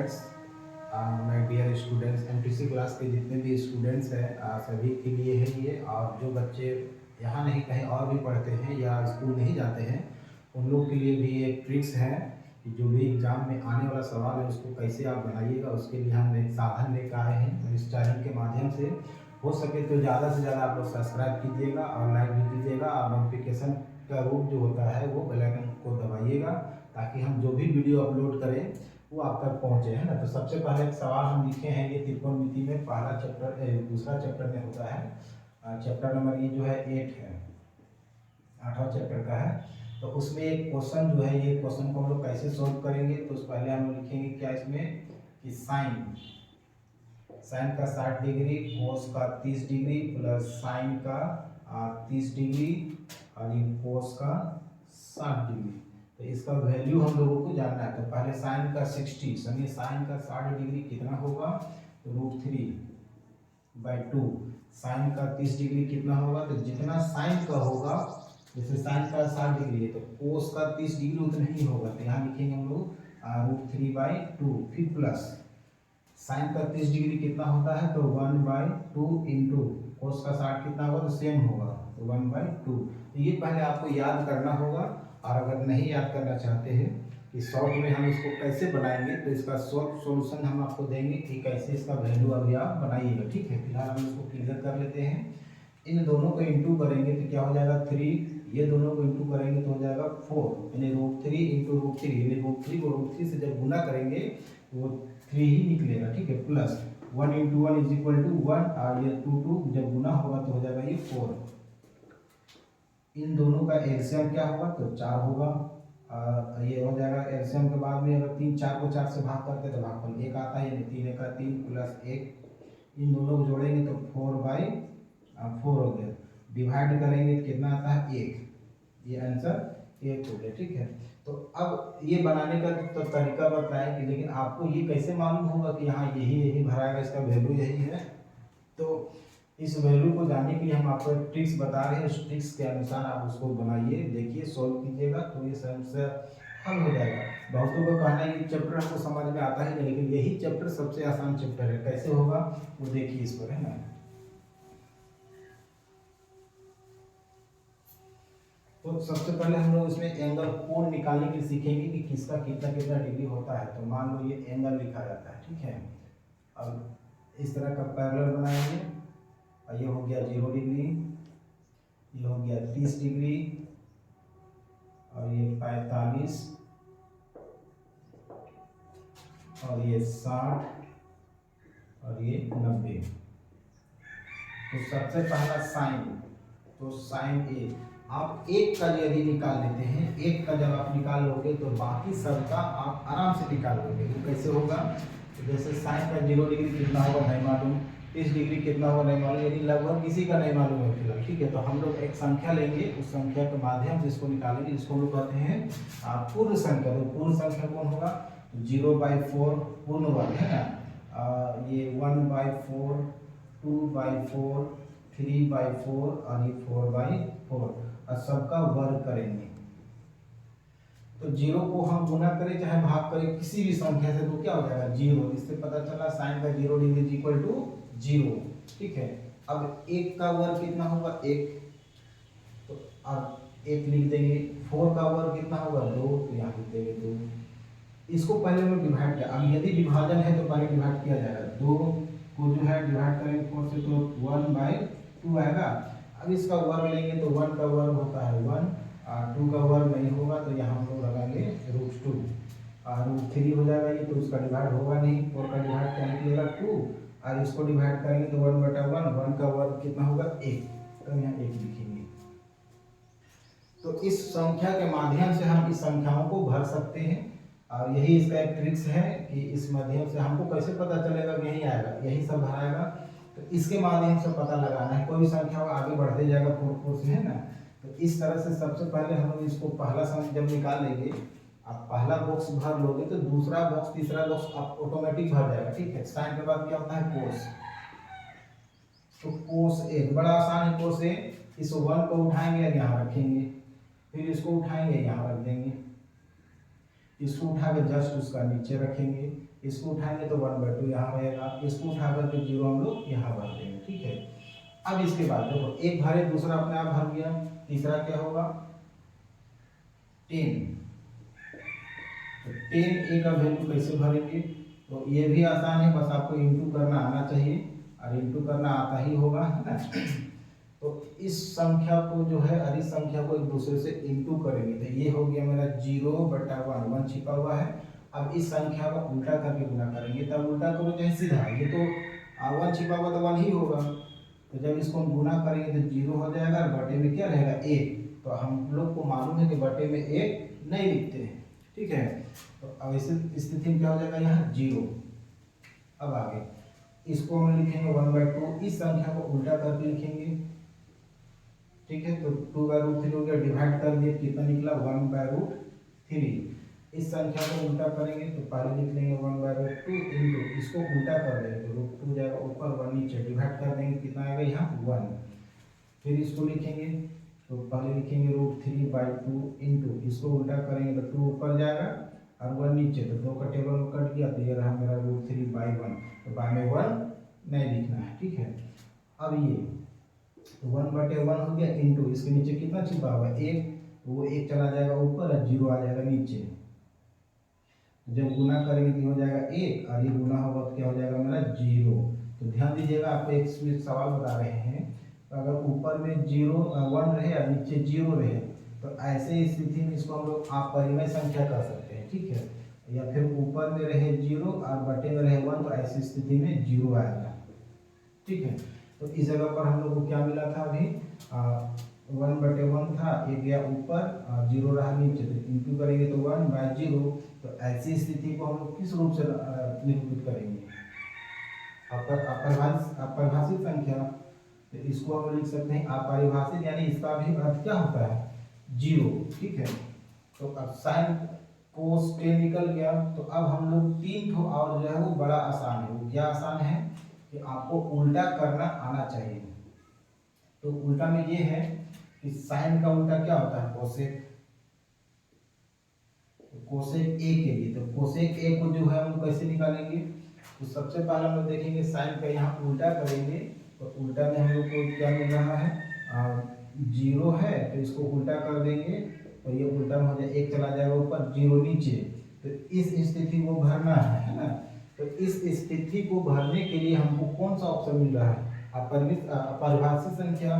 Students, my dear students, MTC class के जितने भी स्टूडेंट्स हैं सभी के लिए है ये। और जो बच्चे यहाँ नहीं कहीं और भी पढ़ते हैं या स्कूल नहीं जाते हैं उन लोग के लिए भी एक ट्रिक्स है कि जो भी एग्ज़ाम में आने वाला सवाल है उसको कैसे आप बनाइएगा। उसके लिए हम एक साधन लेकर आए हैं। इस चैनल के माध्यम से हो सके तो ज़्यादा से ज़्यादा आप लोग सब्सक्राइब कीजिएगा और लाइक भी कीजिएगा और नोटिफिकेशन का रूप जो होता है वो बेल आइकन को दबाइएगा ताकि हम जो भी वीडियो अपलोड करें वो आप तक पहुँचे, है ना। तो सबसे पहले एक सवाल हम लिखे हैं, ये त्रिकोणमिति में पहला चैप्टर दूसरा चैप्टर में होता है। चैप्टर नंबर ये जो है 8 है, 8वां चैप्टर का है। तो उसमें एक क्वेश्चन जो है, ये क्वेश्चन को हम लोग कैसे सॉल्व करेंगे। तो पहले हम लिखेंगे क्या इसमें कि साइन का 60 डिग्री, कोस का 30 डिग्री प्लस साइन का 30 डिग्री और ये कोस का 60 डिग्री। तो इसका वैल्यू हम लोगों को जानना है। तो पहले साइन का 60, समझिए साइन का 60 डिग्री कितना होगा, तो √3/2। साइन का 30 डिग्री कितना होगा, तो जितना साइन का होगा, जैसे साइन का 60 डिग्री है तो कोस का 30 डिग्री उतना ही होगा। तो यहाँ लिखेंगे हम लोग √3/2। फिर प्लस साइन का 30 डिग्री कितना होता है, तो 1/2 इंटू कोस का 60 कितना होगा, तो सेम होगा, तो 1/2। तो ये पहले आपको याद करना होगा। और अगर नहीं याद करना चाहते हैं कि शॉर्ट में हम इसको कैसे बनाएंगे, तो इसका शॉर्ट सॉल्यूशन हम आपको देंगे कि कैसे इसका वैल्यू अभी आप बनाइएगा, ठीक है। फिलहाल हम इसको क्लियर कर लेते हैं। इन दोनों को इंटू करेंगे तो क्या हो जाएगा 3, ये दोनों को इंटू करेंगे तो हो जाएगा 4, यानी √3 इंटू √3, यानी √3 को √3 से जब गुना करेंगे तो वो 3 ही निकलेगा, ठीक है। Plus 1 into 1 is equal to 1 और ये 2 जब गुना होगा तो हो जाएगा ये 4। इन दोनों का एलसीएम क्या होगा, तो 4 होगा। ये हो जाएगा एलसीएम के बाद में अगर 4 को 4 से भाग करते हैं तो भागफल 1 आता है, यानी 3 का 3 प्लस 1। इन दोनों को जोड़ेंगे तो 4/4 हो गया। डिवाइड करेंगे तो कितना आता है 1, ये आंसर 1 हो गया, ठीक है। तो अब ये बनाने का तो तरीका बताएंगे, लेकिन आपको ये कैसे मालूम होगा कि यहाँ यही भराएगा, इसका वैल्यू यही है। तो इस वैल्यू को जानने के लिए हम आपको एक ट्रिक्स बता रहे हैं। उस ट्रिक्स के अनुसार आप उसको बनाइए, देखिए, सॉल्व कीजिएगा तो ये समस्या हल हो जाएगा। बहुतों का कहना है कि चैप्टर हमको समझ में आता ही नहीं, लेकिन यही चैप्टर सबसे आसान चैप्टर है। कैसे होगा वो देखिए इस पर, है ना। तो सबसे पहले हम लोग इसमें एंगल कोण निकालने के लिए सीखेंगे कि किसका कितना कितना डिग्री होता है। तो मान लो ये एंगल लिखा जाता है, ठीक है। अब इस तरह का पैरेलल बनाएंगे और ये हो गया 0 डिग्री, ये हो गया 30 डिग्री और ये 45 और ये 60 और ये 90। तो सबसे पहला साइन, तो साइन ए आप 1 का यदि निकाल लेते हैं, 1 का जब आप निकाल लोगे तो बाकी सबका आप आराम से निकाल लोगे। तो कैसे होगा, तो जैसे साइन का 0 डिग्री कितना होगा नहीं मालूम, 30 डिग्री कितना होगा नहीं मालूम, यानी लगभग किसी का नहीं मालूम है फिलहाल, ठीक है। तो हम लोग एक संख्या लेंगे, उस संख्या के माध्यम से इसको निकालेंगे, जिसको हम लोग कहते हैं पूर्ण संख्या। तो पूर्ण संख्या कौन होगा, 0/4 पूर्ण वर्ग, है ना। ये 1/4, 2/4, 3/4 और ये 4/4 और सबका वर्ग करेंगे। तो 0 को हम गुना करें चाहे भाग करें किसी भी संख्या से तो क्या हो जाएगा 0। इससे पता चला साइन का 0 डिग्री इज इक्वल टू 0, ठीक है। अब 1 का वर्ग कितना होगा 1, तो अब 1 लिख देंगे। 4 का वर्ग कितना होगा 2, तो यहाँ लिख देंगे 2। इसको पहले हम डिवाइड किया। अब यदि विभाजन है तो पहले डिवाइड किया जाएगा। 2 को जो है डिवाइड करेंगे 4 से तो 1/2 आएगा। अब इसका वर्ग लेंगे तो 1 का वर्ग होता है 1 और 2 का वर्ग नहीं होगा तो यहाँ हम लोग लगाएंगे √2 और √3 हो जाएगा ये, तो उसका डिवाइड होगा नहीं। 4 का डिवाइड क्या निकलेगा 2 और इसको डिवाइड करेंगे तो 1/1, 1 का वर्ग कितना होगा 1, तो यहाँ 1 लिखेंगे। तो इस संख्या के माध्यम से हम इस संख्याओं को भर सकते हैं और यही इसका एक ट्रिक्स है कि इस माध्यम से हमको कैसे पता चलेगा कि यही आएगा, यही सब भराएगा। तो इसके माध्यम से पता लगाना है, कोई संख्या आगे बढ़ते जाएगा 4 से, है ना। तो इस तरह से सबसे पहले हम लोग इसको पहला संख्या जब निकाल लेंगे, आप पहला बॉक्स भर लोगे तो दूसरा बॉक्स तीसरा बॉक्स आप ऑटोमेटिक भर जाएगा, ठीक है। साइन के बाद क्या होता है कोस, तो कोस ए बड़ा आसान है। कोस ए, इस 1 को उठाएंगे यहाँ रखेंगे, फिर इसको उठाएंगे यहाँ रख देंगे, इसको उठा के जस्ट उसका नीचे रखेंगे, इसको उठाएंगे तो 1/2 यहाँ रहेगा, इसको उठा करके 0 हम लोग यहाँ भर देंगे। ठीक है, अब इसके बाद देखो एक भरे दूसरा अपने आप भर गया, तीसरा क्या होगा 10। तो 10 ए का वैल्यू कैसे भरेंगे, तो ये भी आसान है, बस आपको इंटू करना आना चाहिए और इंटू करना आता ही होगा, है ना। तो इस संख्या को जो है और इस संख्या को एक दूसरे से इंटू करेंगे, तो ये हो गया मेरा 0/1, 1 छिपा हुआ है। अब इस संख्या को उल्टा करके गुना करेंगे, तब उल्टा करो चाहे सीधा, ये तो 1 छिपा हुआ तो 1 ही होगा। तो जब इसको हम गुना करेंगे तो 0 हो जाएगा और बटे में क्या रहेगा 1। तो हम लोग को मालूम है कि बटे में 1 नहीं लिखते हैं। ठीक है, तो अब इस स्थिति में क्या हो जाएगा यहाँ 0। अब आगे इसको हम लिखेंगे 1/2, इस संख्या को उल्टा करके लिखेंगे। ठीक है, तो 2/√3 हो गया, डिवाइड कर दिए, कितना निकला 1/√3। इस संख्या को उल्टा करेंगे तो पहले लिख लेंगे 1/2 इंटू, इसको उल्टा कर देंगे तो √2 जाएगा ऊपर 1 नीचे, डिवाइड कर देंगे कितना आएगा यहाँ 1। फिर इसको लिखेंगे तो पहले लिखेंगे √3/2 इंटू, इसको उल्टा करेंगे तो 2 ऊपर जाएगा और 1 नीचे, तो 2 का टेबल में कट गया, तो ये रहा मेरा √3/1। तो बाय में 1 नहीं लिखना है। ठीक है, अब ये 1/1 हो गया इंटू, इसके नीचे कितना छिपा हुआ 1, तो वो 1 चला जाएगा ऊपर और 0 आ जाएगा नीचे। जब गुना करेंगे तो हो जाएगा 1 और ये गुना होगा तो क्या हो जाएगा मेरा 0। तो ध्यान दीजिएगा, आपको एक सवाल बता रहे हैं, तो अगर ऊपर में 1 रहे और नीचे 0 रहे तो ऐसे स्थिति में इसको हम लोग अपरिमेय संख्या कह सकते हैं। ठीक है, या फिर ऊपर में रहे 0 और बटे में रहे 1, तो ऐसी स्थिति में 0 आएगा। ठीक है, तो इस जगह पर हम लोग को क्या मिला था अभी 1/1 था, एक गया ऊपर 0 रहा नीचे, तो इंटू करेंगे तो 1/0। तो ऐसी स्थिति को हम लोग किस रूप से निरूपित करेंगे, अपरिभाषित संख्या। तो इसको हम लिख सकते हैं अपरिभाषित, यानी इसका भी अर्थ क्या होता है 0। ठीक है, तो अब साइन कोस के निकल गया, तो अब हम लोग 3 ठो और जो है वो बड़ा आसान है। वो क्या आसान है कि आपको उल्टा करना आना चाहिए। तो उल्टा में ये है कि साइन का उल्टा क्या होता है कोसेक। तो कोसेक ए के लिए, तो कोसेक ए को जो है हम कैसे निकालेंगे, तो सबसे पहले हम लोग देखेंगे साइन का यहाँ उल्टा करेंगे, तो उल्टा में हम लोग को क्या मिल रहा है 0 है, तो इसको उल्टा कर देंगे तो ये उल्टा में हो जाए 1 चला जाएगा ऊपर 0 नीचे। तो इस स्थिति को भरना है ना। तो इस स्थिति को भरने के लिए हमको कौन सा ऑप्शन मिल रहा है अपरिभाषित संख्या।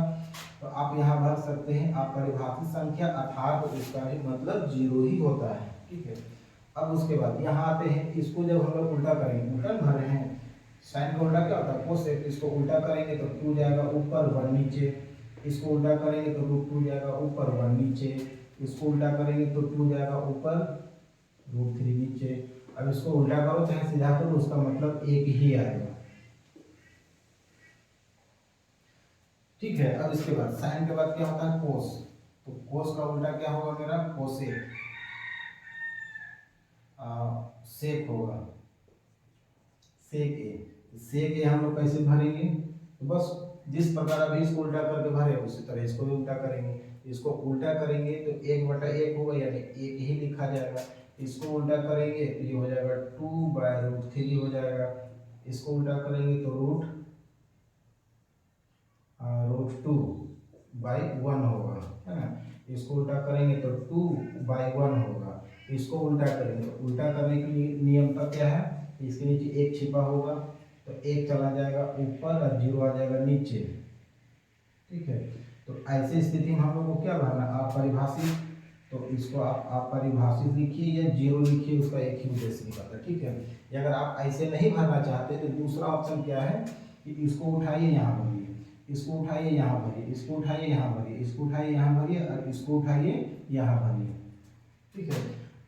तो आप यहाँ भर सकते हैं अपरिभाषित संख्या, अर्थात इसका भी मतलब 0 ही होता है। ठीक है, अब उसके बाद यहाँ आते हैं, इसको जब हम लोग उल्टा करेंगे, उल्टा भर रहे हैं, साइन का उल्टा क्या होता है कोसेक, इसको उल्टा करेंगे तो 2 जाएगा ऊपर 1 नीचे, इसको उल्टा करेंगे तो √2 जाएगा ऊपर 1 नीचे, इसको उल्टा करेंगे तो 2 जाएगा ऊपर √3 नीचे। अब इसको उल्टा करो चाहे सीधा करो, उसका मतलब 1 ही आएगा। ठीक है, अब इसके बाद साइन के बाद क्या होता है कोस, तो कोस का उल्टा क्या होगा मेरा कोसेक, सेक होगा, सेक ए। सेक ए हम लोग कैसे भरेंगे, तो बस जिस प्रकार अभी इसको उल्टा करके भरे उसी तरह इसको भी उल्टा करेंगे। इसको उल्टा करेंगे तो 1/1 होगा, यानी 1 ही लिखा जाएगा। इसको उल्टा करेंगे तो ये हो जाएगा 2/√3 हो जाएगा। इसको उल्टा करेंगे तो √2/1 होगा, है ना। इसको उल्टा करेंगे तो 2/1 होगा। इसको उल्टा करेंगे तो उल्टा करने के लिए नियम का क्या है, इसके नीचे 1 छिपा होगा, तो 1 चला जाएगा ऊपर और 0 आ जाएगा नीचे। ठीक है, तो ऐसी स्थिति में हम लोग को क्या भरना अपरिभाषित, तो इसको आप अपरिभाषित लिखिए या 0 लिखिए, उसका एक ही उद्देश्य निकलता है। ठीक है, या अगर आप ऐसे नहीं भरना चाहते तो दूसरा ऑप्शन क्या है कि इसको उठाइए यहाँ भरिए, इसको उठाइए यहाँ भरिए, इसको उठाइए यहाँ भरिए, इसको उठाइए यहाँ भरिए और इसको उठाइए यहाँ भरिए। ठीक है,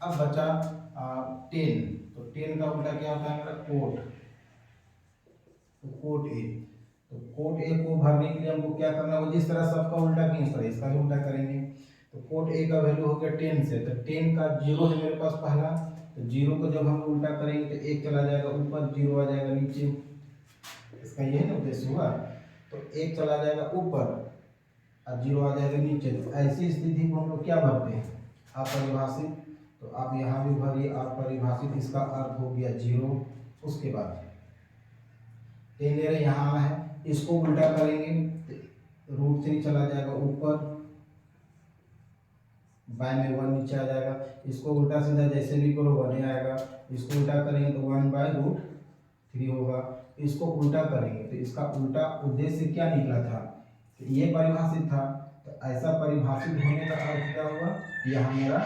अब बचा 10, तो 10 का उल्टा क्या होता है मेरा कोट, तो कोट ए। तो कोट ए को भरने के लिए हमको क्या करना है, जिस तरह सबका उल्टा किए इस तरह इसका भी उल्टा करेंगे। तो कोट ए का वैल्यू हो गया 10 से, तो 10 का 0 है मेरे पास पहला, तो 0 को जब हम उल्टा करेंगे तो 1 चला जाएगा ऊपर 0 आ जाएगा नीचे, इसका ये है ना उद्देश्य हुआ। तो 1 चला जाएगा ऊपर और 0 आ जाएगा नीचे। तो ऐसी स्थिति को हम लोग क्या भरते हैं अपरिभाषित। तो आप यहाँ भी भरिए। आप परिभाषित, इसका अर्थ हो गया 0। उसके बाद 10 ले रहे, यहाँ आना है, इसको उल्टा करेंगे, √3 चला जाएगा ऊपर, बाय में 1 नीचे आ जाएगा। इसको उल्टा सीधा जैसे भी करो 1 आएगा। इसको उल्टा करेंगे तो 1/√3 होगा। इसको उल्टा करेंगे तो इसका उल्टा उद्देश्य क्या निकला था, तो ये परिभाषित था, तो ऐसा परिभाषित होने का अर्थ क्या हुआ, यह मेरा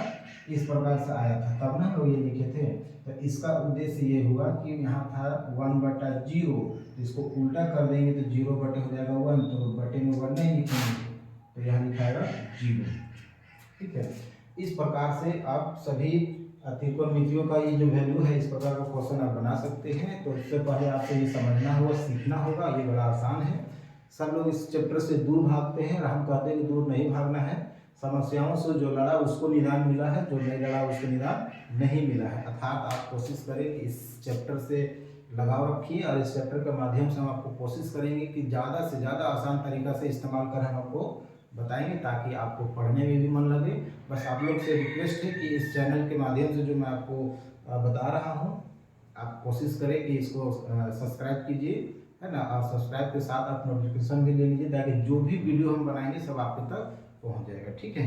इस प्रकार से आया था, तब ना लोग ये लिखे थे। तो इसका उद्देश्य ये हुआ कि यहाँ था 1/0, तो इसको उल्टा कर देंगे तो 0 बटे हो जाएगा 1, तो बटे में 1 नहीं लिखेंगे, तो यहाँ लिखाएगा 0। ठीक है, इस प्रकार से आप सभी त्रिकोणमितियों का ये जो वैल्यू है, इस प्रकार का क्वेश्चन आप बना सकते हैं। तो उससे पहले आपको ये समझना होगा, सीखना होगा, ये बड़ा आसान है। सब लोग इस चैप्टर से दूर भागते हैं, और हम कहते हैं कि दूर नहीं भागना है। समस्याओं से जो लड़ा उसको निदान मिला है, जो नहीं लड़ा उसको निदान नहीं मिला है। अर्थात आप कोशिश करें कि इस चैप्टर से लगाव रखिए, और इस चैप्टर के माध्यम से हम आपको कोशिश करेंगे कि ज़्यादा से ज़्यादा आसान तरीका से इस्तेमाल कर हम आपको बताएंगे, ताकि आपको पढ़ने में भी मन लगे। बस आप लोग से रिक्वेस्ट है कि इस चैनल के माध्यम से जो मैं आपको बता रहा हूँ, आप कोशिश करें कि इसको सब्सक्राइब कीजिए, है ना, और सब्सक्राइब के साथ आप नोटिफिकेशन भी ले लीजिए, ताकि जो भी वीडियो हम बनाएंगे सब आपके तक पहुँच जाएगा। ठीक है।